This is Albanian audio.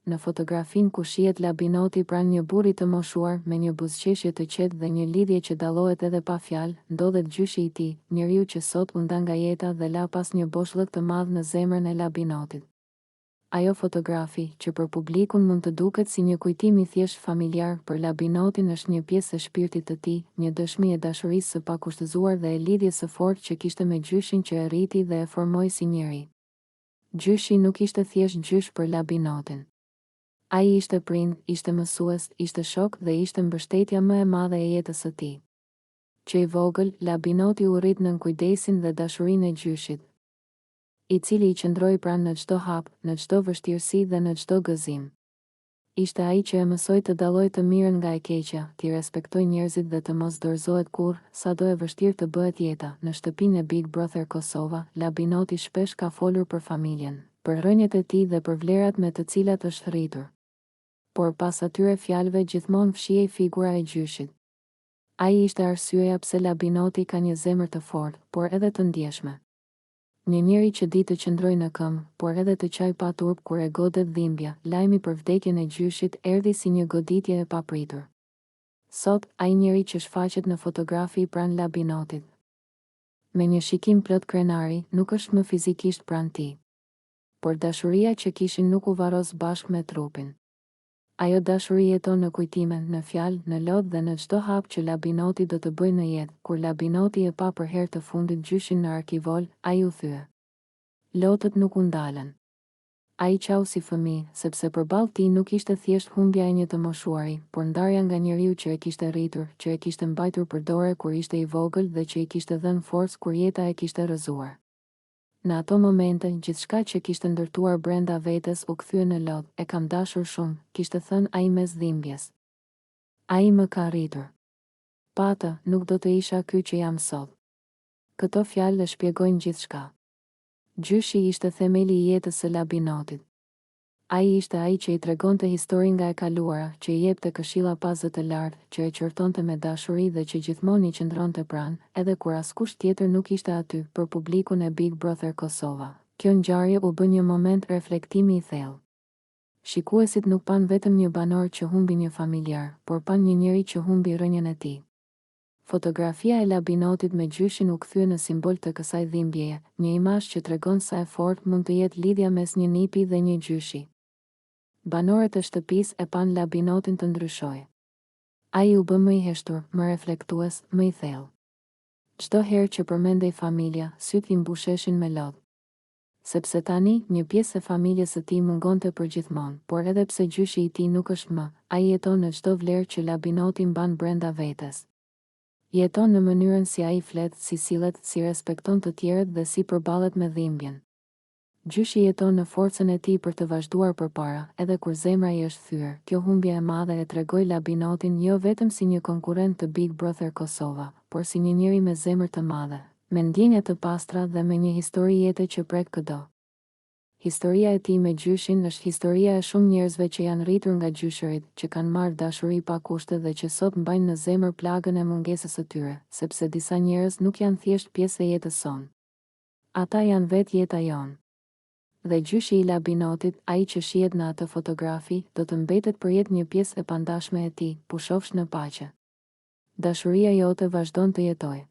në fotografin ku shihet Labinoti pranë një burri të moshuar me një buzëqeshje të qetë dhe një lidhje që dallohet edhe pa fjalë, ndodhet gjyshi i tij, njeriu që sot u nda nga jeta dhe la pas një boshllëk të madh në zemrën e Labinotit. Ajo fotografi, që për publikun mund të duket si një kujtim i thjesht familjar, për Labinotin është një pjesë e shpirtit të tij, një dëshmi e dashurisë së pakushtëzuar dhe e lidhjes së fortë që kishte me gjyshin që e rriti dhe e formoi si njeri. Gjyshi nuk ishte thjesht gjysh për Labinotin. Ai ishte prind, ishte mësues, ishte shok dhe ishte mbështetja më e madhe e jetës së tij. Që i vogël, Labinoti u rrit nën kujdesin dhe dashurinë e gjyshit, i cili i qëndroi pranë në çdo hap, në çdo vështirësi dhe në çdo gëzim. Ishte ai që e mësoi të dallojë të mirën nga e keqja, t'i respektojë njerëzit dhe të mos dorëzohet kurrë, sado e vështirë të bëhet jeta. Në shtëpinë e Big Brother Kosova, Labinoti shpesh ka folur për familjen, për rënjet e tij dhe për vlerat me të cilat është rritur. Por pas atyre fjalëve gjithmonë fshihej figura e gjyshit. Ai ishte arsyeja pse Labinoti ka një zemër të fortë, por edhe të ndjeshme. Një njeri që di të qëndrojë në këmbë, por edhe të qaj pa turp kur e godet dhimbja. Lajmi për vdekjen e gjyshit erdhi si një goditje e papritur. Sot, ai njeri që shfaqet në fotografi pranë Labinotit, me një shikim plot krenari, nuk është më fizikisht pranë tij. Por dashuria që kishin nuk u varros bashkë me trupin. Ajo dashuri jeton në kujtime, në fjalë, në lodh dhe në çdo hap që Labinoti do të bëjë në jetë. Kur Labinoti e pa për herë të fundit gjyshin në arkivol, ai u thye. Lotët nuk u ndalen. Ai qau si fëmijë, sepse përballë tij nuk ishte thjesht humbja e një të moshuari, por ndarja nga njeriu që e kishte rritur, që e kishte mbajtur për dore kur ishte i vogël dhe që i kishte dhënë forcë kur jeta e kishte rrëzuar. Në ato momente, gjithçka që kishte ndërtuar brenda vetes u kthye në lodh. E kam dashur shumë, kishte thënë ai mes dhimbjes. Ai më ka rritur. Pata, nuk do të isha ky që jam sot. Këto fjalë e shpjegojnë gjithçka. Gjyshi ishte themeli i jetës së Labinotit. Ai ishte ai që i tregonte historinë nga e kaluara, që i jepte këshilla pa zë të lartë, që e qortonte me dashuri dhe që gjithmonë i qëndronte pranë, edhe kur askush tjetër nuk ishte aty. Për publikun e Big Brother Kosova, kjo ngjarje u bë një moment reflektimi i thellë. Shikuesit nuk pan vetëm një banor që humbi një familjar, por pan një njeri që humbi rënjën e tij. Fotografia e Labinotit me gjyshin u kthye në simbol të kësaj dhimbjeje, një imazh që tregon sa e fortë mund të jetë lidhja mes një nipi dhe një gjyshi. Banorët e shtëpisë e pan Labinotin të ndryshojë. Ai u bë më i heshtur, më reflektues, më i thellë. Çdo herë që përmendej familja, syt i mbusheshin me lodh. Sepse tani, një pjesë e familjes së tij mungonte përgjithmonë, por edhe pse gjyshi i tij nuk është më, ai jeton në çdo vlerë që Labinoti mban brenda vetes. Jeton në mënyrën si ai flet, si sillet, si respekton të tjerët dhe si përballet me dhimbjen. Gjyshi jeton në forcën e tij për të vazhduar përpara, edhe kur zemra i është thyer. Kjo humbje e madhe e tregoi Labinotin jo vetëm si një konkurrent të Big Brother Kosova, por si një njeri me zemër të madhe, me ndjenja të pastra dhe me një histori jete që prek këdo. Historia e tij me gjyshin është historia e shumë njerëzve që janë rritur nga gjyshërit, që kanë marrë dashuri pa kushte dhe që sot mbajnë në zemër plagën e mungesës së tyre, sepse disa njerëz nuk janë thjesht pjesë e jetës sonë. Ata janë vetë jeta jonë. Dhe gjyshi i Labinotit, ai që shihet në atë fotografi, do të mbetet përjetë një pjesë e pandashme e tij, pushofsh në paqe. Dashuria jote vazhdon të jetojë.